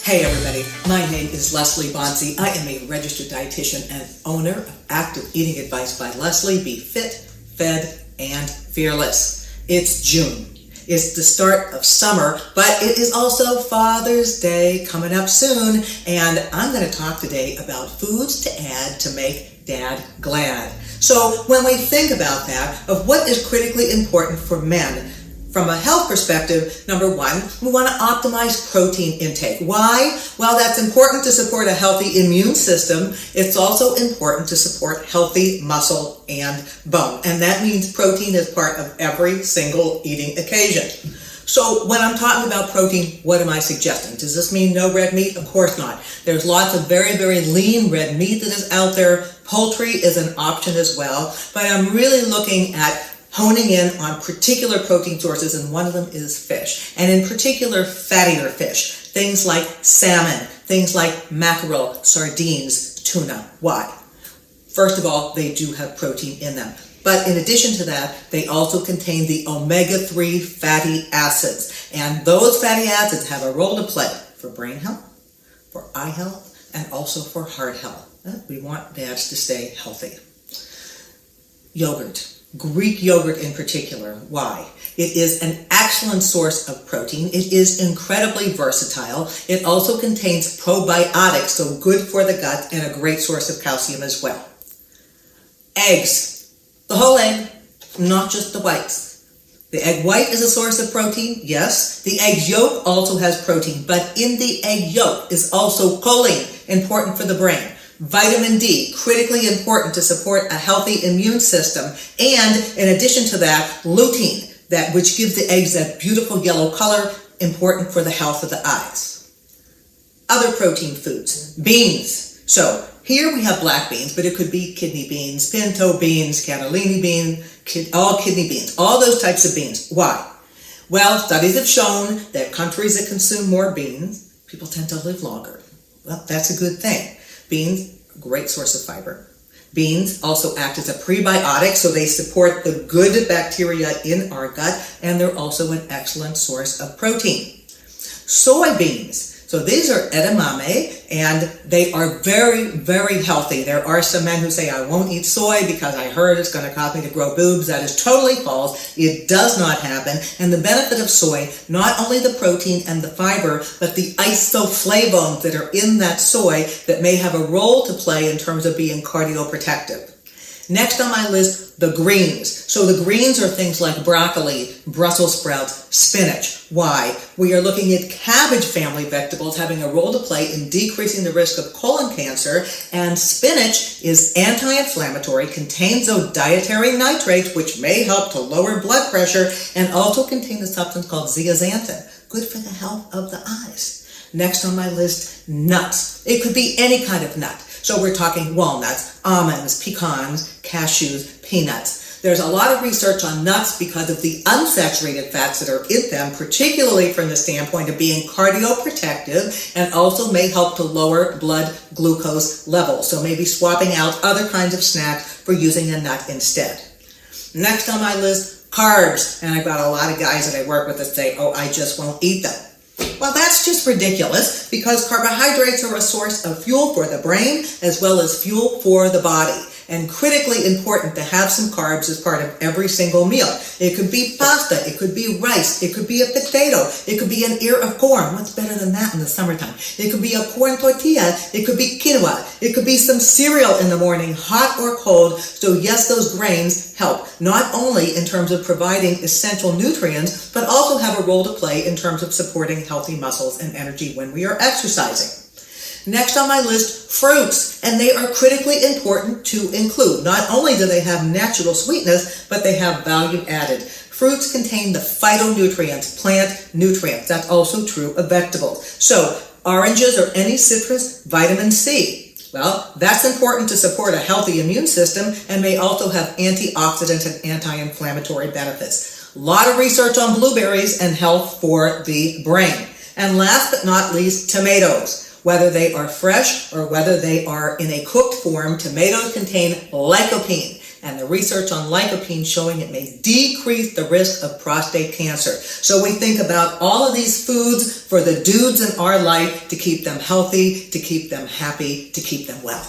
Hey everybody, my name is Leslie Bonci. I am a registered dietitian and owner of Active Eating Advice by Leslie. Be fit, fed, and fearless. It's June. It's the start of summer, but it is also Father's Day coming up soon, and I'm going to talk today about foods to add to make Dad glad. So when we think about that, of what is critically important for men, from a health perspective, number one, we want to optimize protein intake. Why? Well, that's important to support a healthy immune system. It's also important to support healthy muscle and bone. And that means protein is part of every single eating occasion. So when I'm talking about protein, what am I suggesting? Does this mean no red meat? Of course not. There's lots of very, very lean red meat that is out there. Poultry is an option as well. But I'm really looking at honing in on particular protein sources, and one of them is fish, and in particular fattier fish, things like salmon, things like mackerel, sardines, tuna. Why? First of all, they do have protein in them, but in addition to that, they also contain the omega-3 fatty acids, and those fatty acids have a role to play for brain health, for eye health, and also for heart health. We want dads to stay healthy. Yogurt. Greek yogurt in particular. Why? It is an excellent source of protein. It is incredibly versatile. It also contains probiotics, so good for the gut and a great source of calcium as well. Eggs. The whole egg, not just the whites. The egg white is a source of protein, yes. The egg yolk also has protein, but in the egg yolk is also choline, important for the brain. Vitamin D, critically important to support a healthy immune system. And in addition to that, lutein, which gives the eggs that beautiful yellow color, important for the health of the eyes. Other protein foods, beans. So here we have black beans, but it could be kidney beans, pinto beans, cannellini beans, all kidney beans, all those types of beans. Why? Well, studies have shown that countries that consume more beans, people tend to live longer. Well, that's a good thing. Beans, a great source of fiber. Beans also act as a prebiotic, so they support the good bacteria in our gut, and they're also an excellent source of protein. Soybeans. So these are edamame, and they are very, very healthy. There are some men who say, I won't eat soy because I heard it's going to cause me to grow boobs. That is totally false. It does not happen. And the benefit of soy, not only the protein and the fiber, but the isoflavones that are in that soy that may have a role to play in terms of being cardioprotective. Next on my list, the greens. So the greens are things like broccoli, Brussels sprouts, spinach. Why? We are looking at cabbage family vegetables having a role to play in decreasing the risk of colon cancer, and spinach is anti-inflammatory, contains those dietary nitrates which may help to lower blood pressure, and also contain a substance called zeaxanthin, good for the health of the eyes. Next on my list, nuts. It could be any kind of nut. So we're talking walnuts, almonds, pecans, cashews, peanuts. There's a lot of research on nuts because of the unsaturated fats that are in them, particularly from the standpoint of being cardioprotective, and also may help to lower blood glucose levels. So maybe swapping out other kinds of snacks for using a nut instead. Next on my list, carbs. And I've got a lot of guys that I work with that say, oh, I just won't eat them. Well, that's just ridiculous because carbohydrates are a source of fuel for the brain as well as fuel for the body. And critically important to have some carbs as part of every single meal. It could be pasta, it could be rice, it could be a potato, it could be an ear of corn. What's better than that in the summertime? It could be a corn tortilla, it could be quinoa, it could be some cereal in the morning, hot or cold. So yes, those grains help, not only in terms of providing essential nutrients, but also have a role to play in terms of supporting healthy muscles and energy when we are exercising. Next on my list, fruits, and they are critically important to include. Not only do they have natural sweetness, but they have value added. Fruits contain the phytonutrients, plant nutrients. That's also true of vegetables. So oranges or any citrus, vitamin C. Well, that's important to support a healthy immune system and may also have antioxidant and anti-inflammatory benefits. A lot of research on blueberries and health for the brain. And last but not least, tomatoes. Whether they are fresh or whether they are in a cooked form, tomatoes contain lycopene. and the research on lycopene showing it may decrease the risk of prostate cancer. So we think about all of these foods for the dudes in our life to keep them healthy, to keep them happy, to keep them well.